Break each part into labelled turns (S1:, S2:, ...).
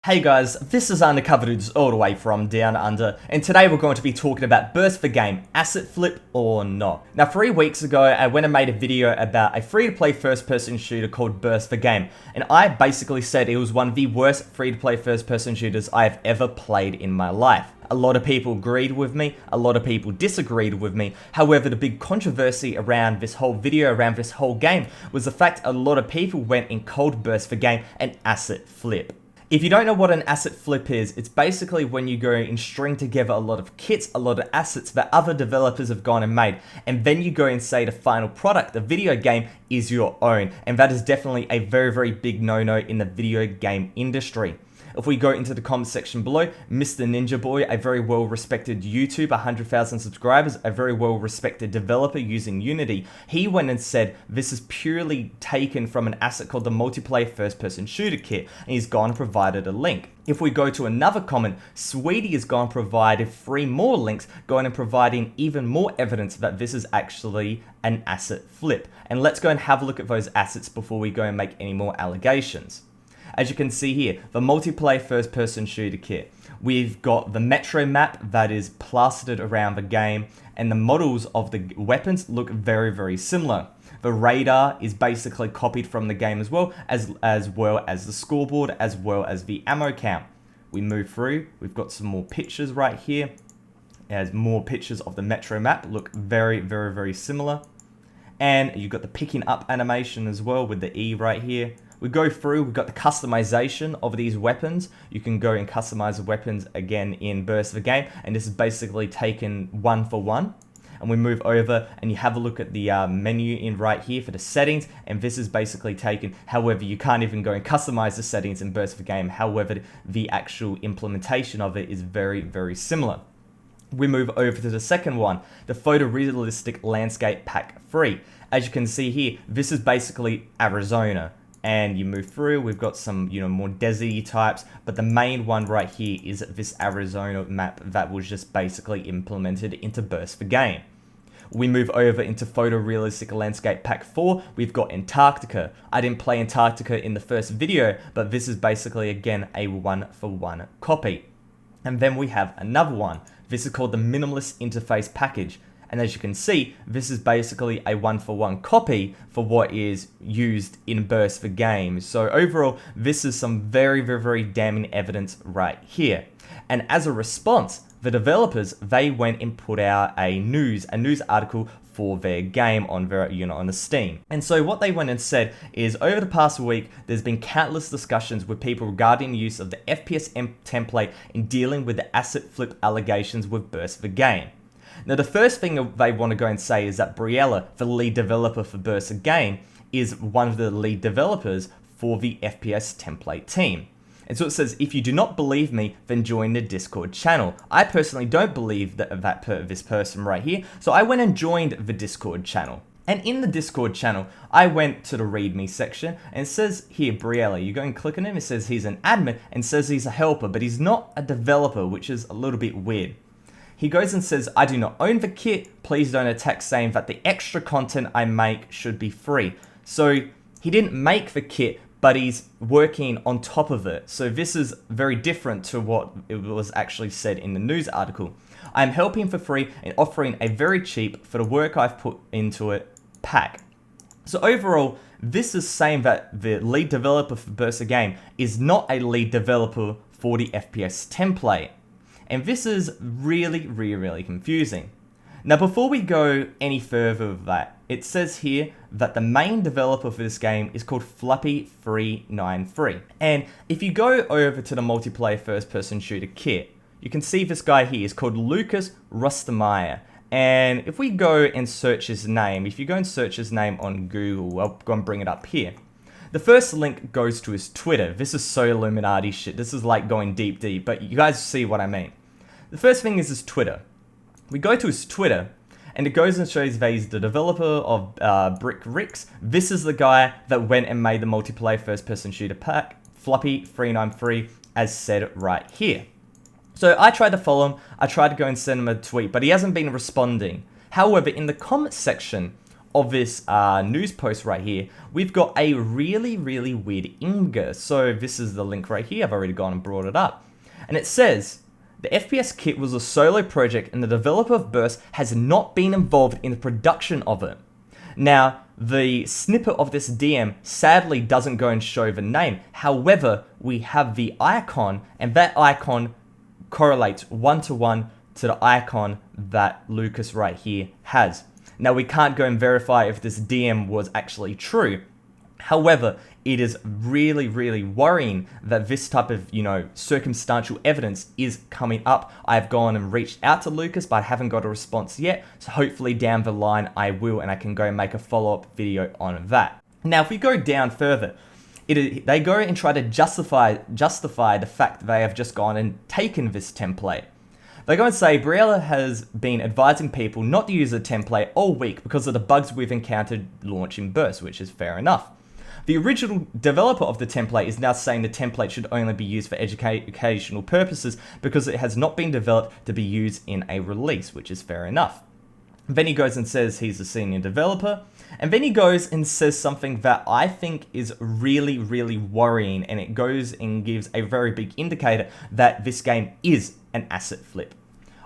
S1: Hey guys, this is Undercover Dudes all the way from Down Under, and today we're going to be talking about burst for game, asset flip or not. Now 3 weeks ago, I went and made a video about a free-to-play first-person shooter called Burst for Game, and I basically said it was one of the worst free-to-play first-person shooters I have ever played in my life. A lot of people agreed with me, a lot of people disagreed with me. However, the big controversy around this whole video, around this whole game, was the fact a lot of people went in cold burst for game and asset flip. If you don't know what an asset flip is, it's basically when you go and string together a lot of kits, a lot of assets that other developers have gone and made, and then you go and say the final product, the video game, is your own. And that is definitely a very, very big no-no in the video game industry. If we go into the comment section below, Mr. Ninja Boy, a very well-respected YouTuber, 100,000 subscribers, a very well-respected developer using Unity, he went and said this is purely taken from an asset called the multiplayer first-person shooter kit, and he's gone and provided a link. If we go to another comment, Sweetie has gone and provided 3 more links, going and providing even more evidence that this is actually an asset flip. And let's go and have a look at those assets before we go and make any more allegations. As you can see here, the multiplayer first-person shooter kit. We've got the metro map that is plastered around the game, and the models of the weapons look very, very similar. The radar is basically copied from the game as well as the scoreboard, as well as the ammo count. We move through, we've got some more pictures right here. As more pictures of the metro map look very, very, very similar. And you've got the picking up animation as well with the E right here. We go through, we've got the customization of these weapons. You can go and customize the weapons again in Burst for Game, and this is basically taken one for one. And we move over and you have a look at the menu in right here for the settings, and this is basically taken. However, you can't even go and customize the settings in Burst for Game. However, the actual implementation of it is very, very similar. We move over to the second one, the photorealistic landscape pack 3. As you can see here, this is basically Arizona. And you move through, we've got some, more desert types, but the main one right here is this Arizona map that was just basically implemented into Burst for Game. We move over into photorealistic landscape pack 4, we've got Antarctica. I didn't play Antarctica in the first video, but this is basically, again, a one-for-one copy. And then we have another one. This is called the minimalist interface package. And as you can see, this is basically a one-for-one copy for what is used in Burst for Game. So overall, this is some very, very, very damning evidence right here. And as a response, the developers, they went and put out a news article for their game on their, on the Steam. And so what they went and said is, over the past week, there's been countless discussions with people regarding the use of the FPS template in dealing with the asset flip allegations with Burst for Game. Now, the first thing they want to go and say is that Briella, the lead developer for Burst for Game, is one of the lead developers for the FPS template team. And so it says, if you do not believe me, then join the Discord channel. I personally don't believe this person right here, so I went and joined the Discord channel. And in the Discord channel, I went to the README section, and it says here, Briella, you go and click on him, it says he's an admin, and says he's a helper, but he's not a developer, which is a little bit weird. He goes and says, I do not own the kit, please don't attack, saying that the extra content I make should be free. So he didn't make the kit, but he's working on top of it. So this is very different to what it was actually said in the news article. I am helping for free and offering a very cheap, for the work I've put into it, pack. So overall, this is saying that the lead developer for Burst for Game is not a lead developer for the FPS template. And this is really, really, really confusing. Now, before we go any further with that, it says here that the main developer for this game is called Fluppy393. And if you go over to the multiplayer first-person shooter kit, you can see this guy here is called Lucas Rustemeyer. And if we go and search his name, if you go and search his name on Google, I'll go and bring it up here. The first link goes to his Twitter. This is so Illuminati shit. This is like going deep, but you guys see what I mean. The first thing is his Twitter. We go to his Twitter, and it goes and shows that he's the developer of Brick Ricks. This is the guy that went and made the multiplayer first-person shooter pack, Fluppy393, as said right here. So I tried to follow him, I tried to go and send him a tweet, but he hasn't been responding. However, in the comments section of this news post right here, we've got a really, really weird imgur. So this is the link right here. I've already gone and brought it up. And it says, the FPS kit was a solo project and the developer of Burst has not been involved in the production of it. Now, the snippet of this DM sadly doesn't go and show the name. However, we have the icon, and that icon correlates 1-to-1 to the icon that Lucas right here has. Now, we can't go and verify if this DM was actually true. However, it is really, really worrying that this type of, circumstantial evidence is coming up. I've gone and reached out to Lucas, but I haven't got a response yet. So hopefully down the line I will, and I can go and make a follow-up video on that. Now, if we go down further, they go and try to justify the fact that they have just gone and taken this template. They go and say, Briella has been advising people not to use the template all week because of the bugs we've encountered launching Burst, which is fair enough. The original developer of the template is now saying the template should only be used for educational purposes because it has not been developed to be used in a release, which is fair enough. Then he goes and says he's a senior developer, and then he goes and says something that I think is really, really worrying, and it goes and gives a very big indicator that this game is an asset flip.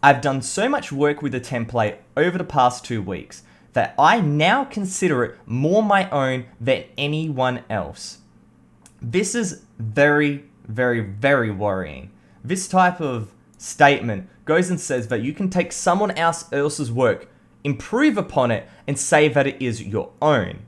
S1: I've done so much work with the template over the past 2 weeks that I now consider it more my own than anyone else. This is very, very, very worrying. This type of statement goes and says that you can take someone else's work, improve upon it, and say that it is your own.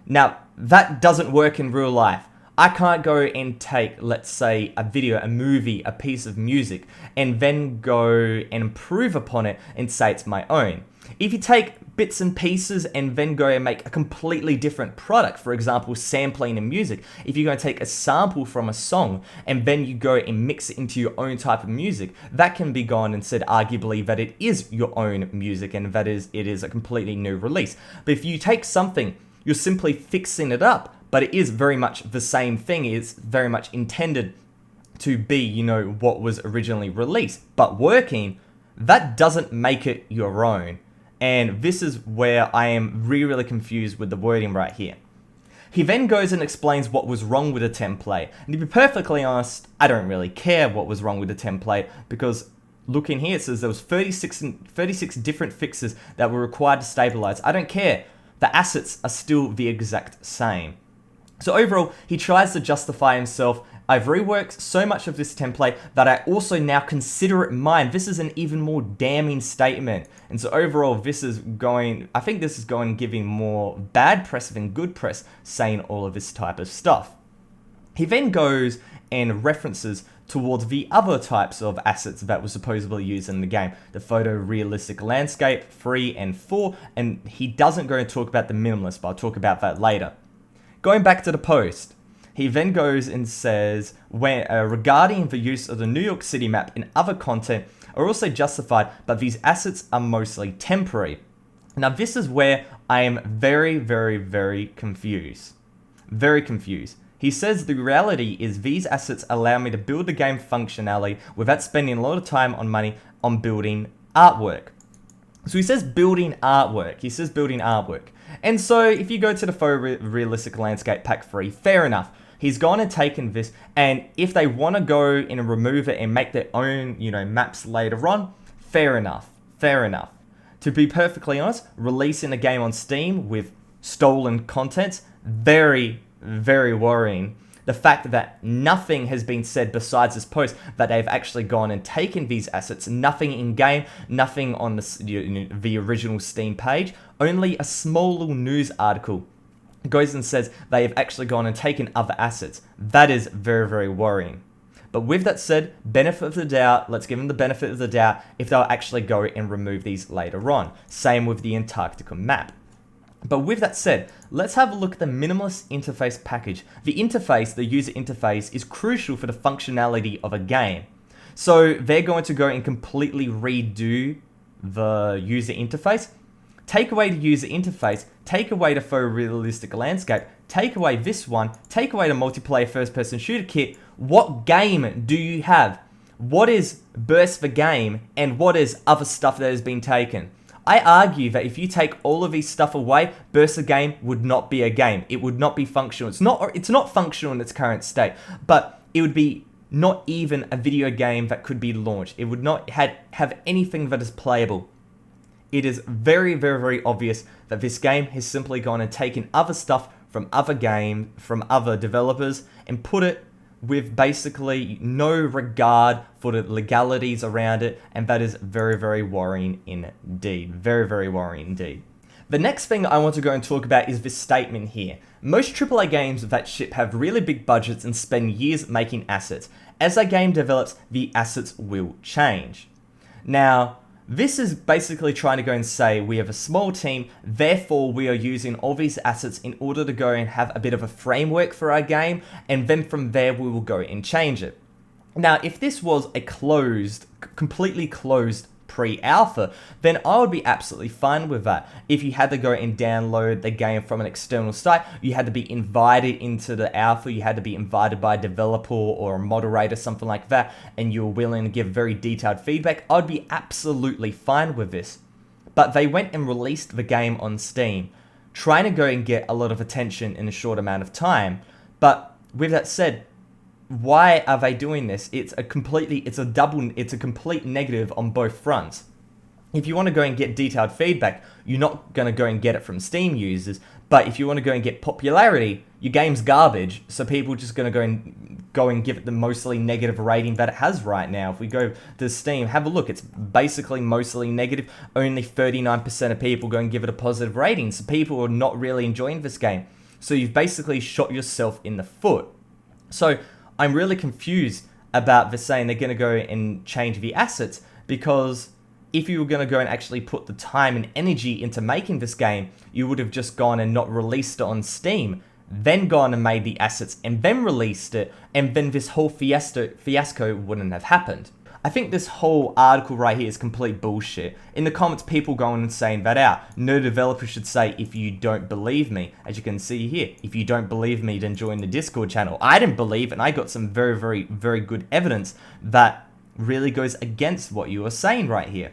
S1: Now, that doesn't work in real life. I can't go and take, let's say, a video, a movie, a piece of music, and then go and improve upon it and say it's my own. If you take bits and pieces and then go and make a completely different product, for example, sampling and music, if you're going to take a sample from a song and then you go and mix it into your own type of music, that can be gone and said arguably that it is your own music and that it is a completely new release. But if you take something, you're simply fixing it up, but it is very much the same thing. It's very much intended to be, what was originally released, but working, that doesn't make it your own. And this is where I am really, really confused with the wording right here. He then goes and explains what was wrong with the template. And to be perfectly honest, I don't really care what was wrong with the template because look in here, it says there was 36 different fixes that were required to stabilize. I don't care. The assets are still the exact same. So overall, he tries to justify himself. I've reworked so much of this template that I also now consider it mine. This is an even more damning statement. And so overall, I think this is going giving more bad press than good press, saying all of this type of stuff. He then goes and references towards the other types of assets that were supposedly used in the game. The photorealistic landscape, 3 and 4, and he doesn't go and talk about the minimalist, but I'll talk about that later. Going back to the post, he then goes and says, regarding the use of the New York City map in other content are also justified, but these assets are mostly temporary. Now this is where I am very, very, very confused. Very confused. He says the reality is these assets allow me to build the game functionality without spending a lot of time on money on building artwork. So he says building artwork. And so if you go to the photorealistic landscape pack 3, fair enough. He's gone and taken this, and if they want to go and remove it and make their own, maps later on, fair enough. To be perfectly honest, releasing a game on Steam with stolen content, very, very worrying. The fact that nothing has been said besides this post, that they've actually gone and taken these assets, nothing in game, nothing on the original Steam page, only a small little news article goes and says they have actually gone and taken other assets. That is very, very worrying. But with that said, benefit of the doubt, let's give them the benefit of the doubt if they'll actually go and remove these later on. Same with the Antarctica map. But with that said, let's have a look at the minimalist interface package. The user interface, is crucial for the functionality of a game. So they're going to go and completely redo the user interface, take away the user interface, take away the photorealistic landscape, take away this one, take away the multiplayer first-person shooter kit. What game do you have? What is Burst the game, and what is other stuff that has been taken? I argue that if you take all of these stuff away, Burst the Game would not be a game. It would not be functional. It's not functional in its current state, but it would be not even a video game that could be launched. It would not have anything that is playable. It is very, very, very obvious that this game has simply gone and taken other stuff from other games, from other developers, and put it with basically no regard for the legalities around it, and that is very, very worrying indeed. Very, very worrying indeed. The next thing I want to go and talk about is this statement here. Most AAA games that ship have really big budgets and spend years making assets. As a game develops, the assets will change. Now, this is basically trying to go and say we have a small team, therefore we are using all these assets in order to go and have a bit of a framework for our game, and then from there we will go and change it. Now, if this was a completely closed pre-alpha, then I would be absolutely fine with that. If you had to go and download the game from an external site, you had to be invited into the alpha, you had to be invited by a developer or a moderator, something like that, and you were willing to give very detailed feedback, I'd be absolutely fine with this. But they went and released the game on Steam, trying to go and get a lot of attention in a short amount of time. But with that said, why are they doing this? It's a complete negative on both fronts. If you want to go and get detailed feedback, you're not going to go and get it from Steam users. But if you want to go and get popularity, your game's garbage, so people are just going to go and give it the mostly negative rating that it has right now. If we go to Steam, have a look, it's basically mostly negative. Only 39% of people go and give it a positive rating, so people are not really enjoying this game. So you've basically shot yourself in the foot. So I'm really confused about this saying they're going to go and change the assets, because if you were going to go and actually put the time and energy into making this game, you would have just gone and not released it on Steam, then gone and made the assets and then released it, and then this whole fiasco wouldn't have happened. I think this whole article right here is complete bullshit. In the comments, people going and saying that out. No developer should say, if you don't believe me. As you can see here, if you don't believe me, then join the Discord channel. I didn't believe, and I got some very, very, very good evidence that really goes against what you are saying right here.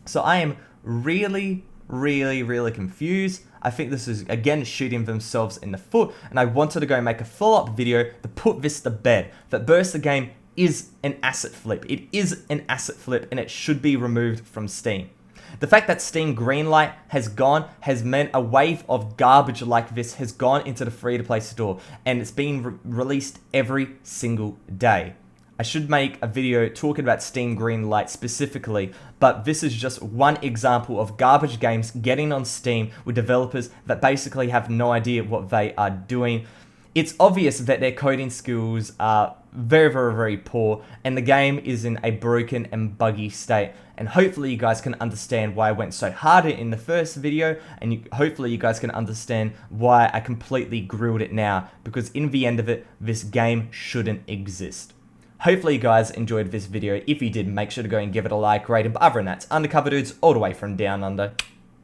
S1: So I am really, really, really confused. I think this is, again, shooting themselves in the foot, and I wanted to go and make a follow-up video to put this to bed. That Burst the Game is an asset flip. It is an asset flip, and it should be removed from Steam. The fact that Steam Greenlight has gone has meant a wave of garbage like this has gone into the free-to-play store, and it's being released every single day. I should make a video talking about Steam Greenlight specifically, but this is just one example of garbage games getting on Steam with developers that basically have no idea what they are doing. It's obvious that their coding skills are very, very, very poor, and the game is in a broken and buggy state. And hopefully you guys can understand why I went so hard in the first video, and hopefully you guys can understand why I completely grilled it now, because in the end of it, this game shouldn't exist. Hopefully you guys enjoyed this video. If you did, make sure to go and give it a like, rate, but other than that, it's Undercover Dudes all the way from down under,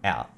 S1: out.